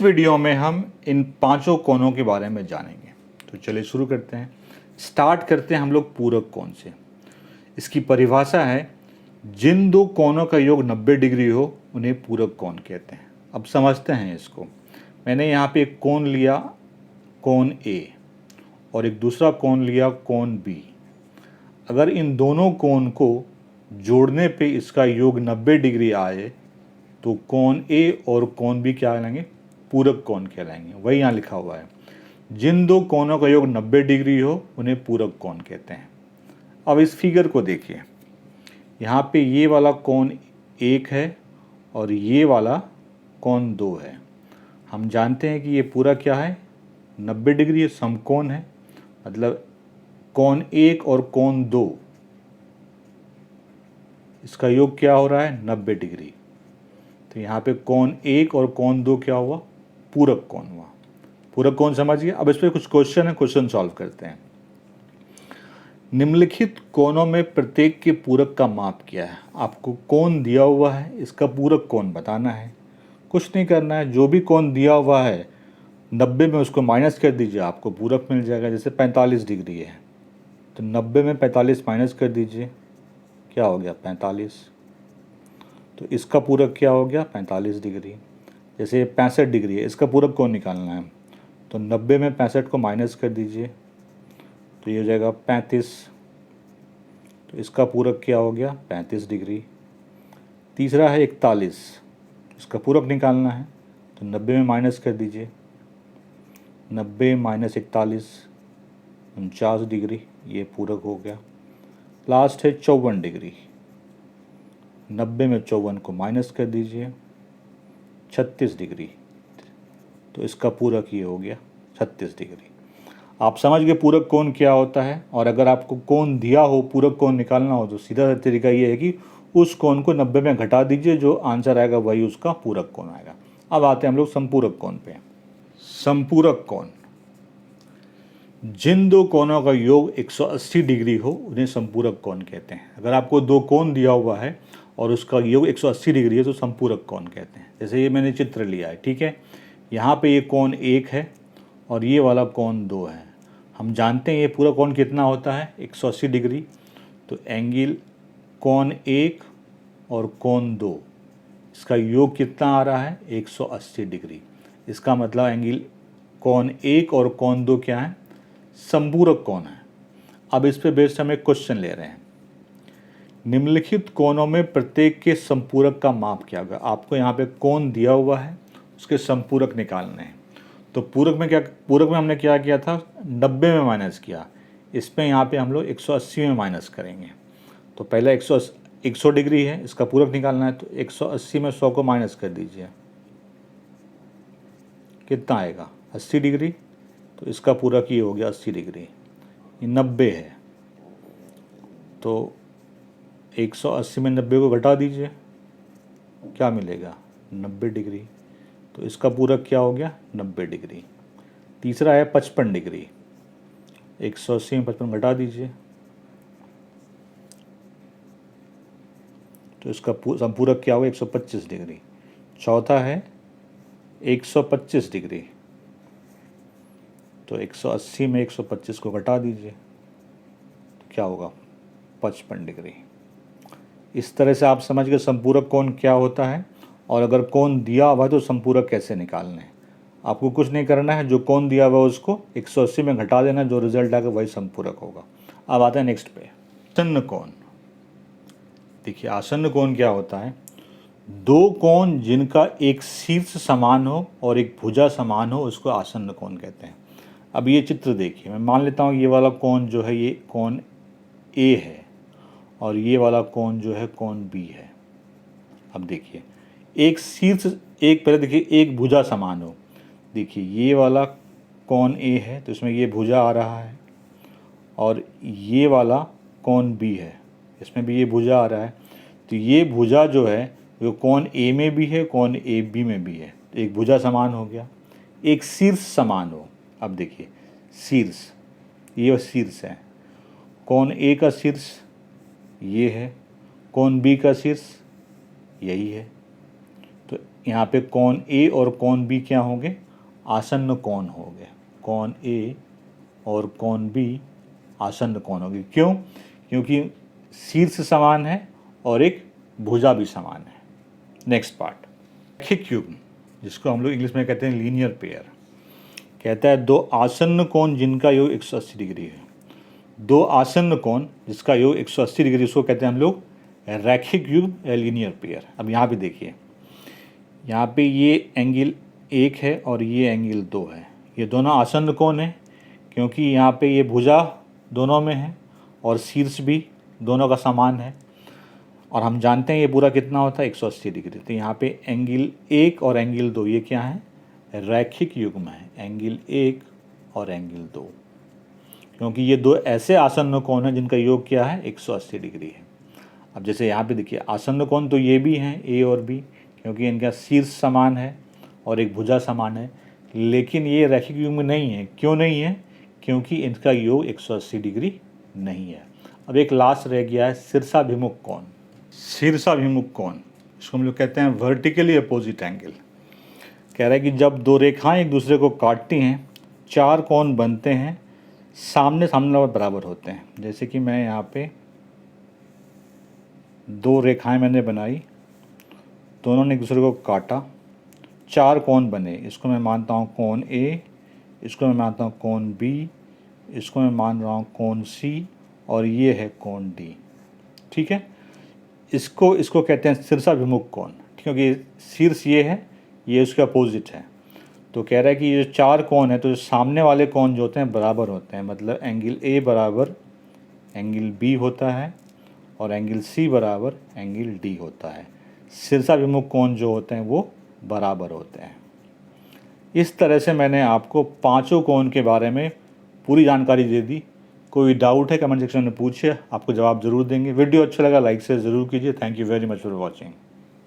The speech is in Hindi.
वीडियो में हम इन पांचों कोणों के बारे में जानेंगे। तो चलिए शुरू करते हैं। स्टार्ट करते हैं हम लोग पूरक कोण से। इसकी परिभाषा है, जिन दो कोणों का योग 90 डिग्री हो उन्हें पूरक कोण कहते हैं। अब समझते हैं इसको। मैंने यहाँ पे एक कोण लिया, कोण ए, और एक दूसरा कोण लिया, कोण बी। अगर इन दोनों कोण को जोड़ने पे इसका योग 90 डिग्री आए तो कोण ए और कोण बी क्या कहलाएंगे? पूरक कोण कहलाएंगे। वही यहाँ लिखा हुआ है, जिन दो कोणों का योग 90 डिग्री हो उन्हें पूरक कोण कहते हैं। अब इस फिगर को देखिए, यहाँ पे ये वाला कोण 1 है और ये वाला कोण 2 है। हम जानते हैं कि ये पूरा क्या है? 90 डिग्री समकोण है। मतलब कोण 1 और कोण 2, इसका योग क्या हो रहा है? 90 डिग्री। तो यहाँ पे कोण 1 और कोण 2 क्या हुआ? पूरक कोण हुआ। पूरक कोण समझिए। अब इस पर कुछ क्वेश्चन है, क्वेश्चन सॉल्व करते हैं। निम्नलिखित कोणों में प्रत्येक के पूरक का माप क्या है? आपको कोण दिया हुआ है, इसका पूरक कोण बताना है। कुछ नहीं करना है, जो भी कोण दिया हुआ है 90 में उसको माइनस कर दीजिए, आपको पूरक मिल जाएगा। जैसे 45 डिग्री है तो 90 में 45 माइनस कर दीजिए, क्या हो गया? 45। तो इसका पूरक क्या हो गया? 45 डिग्री। जैसे 65 डिग्री है, इसका पूरक कोण निकालना है तो 90 में 65 को माइनस कर दीजिए तो ये हो जाएगा 35। तो इसका पूरक क्या हो गया? 35 डिग्री। तीसरा है 41, इसका पूरक निकालना है तो 90 में माइनस कर दीजिए, 90 माइनस 41 49 डिग्री, ये पूरक हो गया। लास्ट है 54 डिग्री, 90 में 54 को माइनस कर दीजिए, 36 डिग्री। तो इसका पूरक ये हो गया 36 डिग्री। आप समझ गए पूरक कोण क्या होता है। और अगर आपको कोण दिया हो, पूरक कोण निकालना हो, तो सीधा तरीका ये है कि उस कोण को 90 में घटा दीजिए, जो आंसर आएगा वही उसका पूरक कोण आएगा। अब आते हैं हम लोग संपूरक कोण पे। संपूरक कोण, जिन दो कोणों का योग 180 डिग्री हो उन्हें संपूरक कोण कहते हैं। अगर आपको दो कोण दिया हुआ है और उसका योग 180 डिग्री है तो संपूरक कोण कहते हैं। जैसे ये मैंने चित्र लिया है, ठीक है। यहाँ पे ये कोण 1 है और ये वाला कोण 2 है। हम जानते हैं ये पूरा कोण कितना होता है? 180 डिग्री। तो एंगल कोण 1 और कोण 2, इसका योग कितना आ रहा है? 180 डिग्री। इसका मतलब एंगल कोण 1 और कोण 2 क्या है? संपूरक कोण है। अब इस पे बेस्ड हम एक क्वेश्चन ले रहे हैं। निम्नलिखित कोणों में प्रत्येक के संपूरक का माप क्या होगा? आपको यहाँ पे कोण दिया हुआ है, उसके संपूरक निकालने हैं। तो पूरक में हमने क्या किया था? 90 में माइनस किया। इसमें यहाँ पे हम लोग 180 में माइनस करेंगे। तो पहले 100 डिग्री है, इसका पूरक निकालना है तो 180 में 100 को माइनस कर दीजिए, कितना आएगा? 80 डिग्री। तो इसका पूरक ये हो गया 80 डिग्री। ये 90 है तो 180 में 90 को घटा दीजिए, क्या मिलेगा? 90 डिग्री। तो इसका पूरक क्या हो गया? 90 डिग्री। तीसरा है 55 डिग्री, 180 में 55 घटा दीजिए तो इसका संपूरक क्या होगा? 125 डिग्री। चौथा है 125 डिग्री, तो 180 में 125 को घटा दीजिए तो क्या होगा? 55 डिग्री। इस तरह से आप समझ गए संपूरक कोण क्या होता है। और अगर कोण दिया हुआ है तो संपूरक कैसे निकालना है। आपको कुछ नहीं करना है, जो कोण दिया हुआ है उसको 180 में घटा देना, जो रिजल्ट आएगा वही संपूरक होगा। अब आते हैं नेक्स्ट पे, आसन्न कोण। देखिए आसन्न कोण क्या होता है? दो कोण जिनका एक शीर्ष समान हो और एक भुजा समान हो उसको आसन्न कोण कहते हैं। अब ये चित्र देखिए, मैं मान लेता हूँ ये वाला कोण जो है ये कोण ए है और ये वाला कोण जो है कोण बी है। अब देखिए एक शीर्ष, एक पहले देखिए एक भुजा समान हो। देखिए ये वाला कोण ए है तो इसमें ये भुजा आ रहा है और ये वाला कोण बी है, इसमें भी ये भुजा आ रहा है। तो ये भुजा जो है वो कोण ए में भी है, कोण ए बी में भी है। तो एक भुजा समान हो गया। एक शीर्ष समान हो। अब देखिए शीर्ष, ये शीर्ष है, कोण ए का शीर्ष ये है, कोण बी का शीर्ष यही है। तो यहाँ पे कोण ए और कोण बी क्या होंगे, आसन्न कोण होंगे। कोण ए और कोण बी आसन्न कोण होगी। क्यों? क्योंकि शीर्ष समान है और एक भुजा भी समान है। नेक्स्ट पार्ट, रैखिक युग्म, जिसको हम लोग इंग्लिश में कहते हैं लीनियर पेयर। कहता है दो आसन्न कोण जिनका योग 180 डिग्री है। दो आसन्न कोण जिसका योग 180 डिग्री, उसको कहते हैं हम लोग रैखिक युग्म या लीनियर पेयर। अब यहाँ पे देखिए, यहाँ पे ये एंगल 1 है और ये एंगल 2 है। ये दोनों आसन्न कोण हैं क्योंकि यहाँ पे ये भुजा दोनों में है और शीर्ष भी दोनों का समान है। और हम जानते हैं ये पूरा कितना होता है, 180 डिग्री। तो यहाँ पे एंगल 1 और एंगल 2 ये क्या है, रैखिक युग्म है। एंगल 1 और एंगल 2, क्योंकि ये दो ऐसे आसन्न कोण हैं जिनका योग क्या है, 180 डिग्री है। अब जैसे यहाँ पे देखिए, आसन्न कोण तो ये भी हैं, ए और बी, क्योंकि इनका शीर्ष समान है और एक भुजा समान है। लेकिन ये रैखिक युग्म नहीं है। क्यों नहीं है? क्योंकि इनका योग 180 डिग्री नहीं है। अब एक लास्ट रह गया है शीर्षाभिमुख कोण। शीर्षाभिमुख कोण, इसको हम लोग कहते हैं वर्टिकली अपोजिट एंगल। कह रहा है कि जब दो रेखाएं एक दूसरे को काटती हैं, चार कोण बनते हैं, सामने सामने बराबर होते हैं। जैसे कि मैं यहाँ पे दो रेखाएं मैंने बनाई, दोनों ने एक दूसरे को काटा, चार कोण बने। इसको मैं मानता हूँ कोण ए, इसको मैं मानता हूँ कोण बी, इसको मैं मान रहा हूँ कोण सी, और ये है कोण डी। ठीक है, इसको कहते हैं शीर्षाभिमुख कोण, क्योंकि शीर्ष ये है, ये उसके अपोजिट है। तो कह रहा है कि ये जो चार कोण है, तो जो सामने वाले कोण जो होते हैं बराबर होते हैं। मतलब एंगल ए बराबर एंगल बी होता है और एंगल सी बराबर एंगल डी होता है। शीर्षाभिमुख कोण जो होते हैं वो बराबर होते हैं। इस तरह से मैंने आपको पांचों कोण के बारे में पूरी जानकारी दे दी। कोई डाउट है कमेंट सेक्शन में पूछिए, आपको जवाब ज़रूर देंगे। वीडियो अच्छा लगा लाइक से ज़रूर कीजिए। Thank you very much for watching.